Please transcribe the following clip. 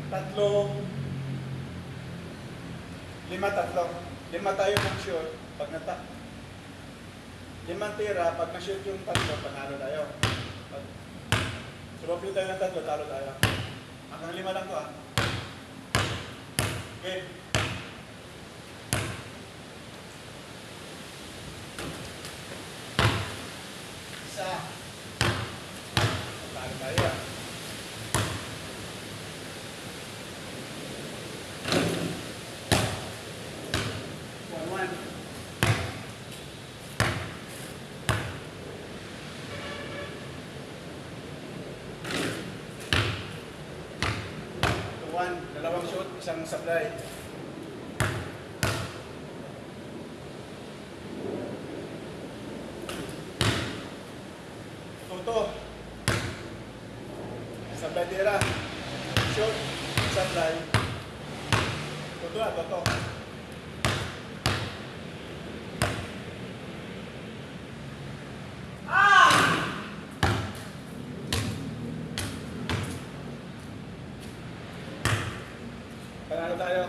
tatlong, tatlo. Lima tayo ng shoot. Pag limang tira, pag na-shoot yung tatlo, panalo tayo. Pag sumapli tayo ng tatlo, talo tayo. Hanggang 5 lang to ah. Okay. Isa. Talo tayo ah. Dalawang shoot, isang supply. Toto. Supply tira. Shoot, supply. Toto na, toto. Panalo tayo.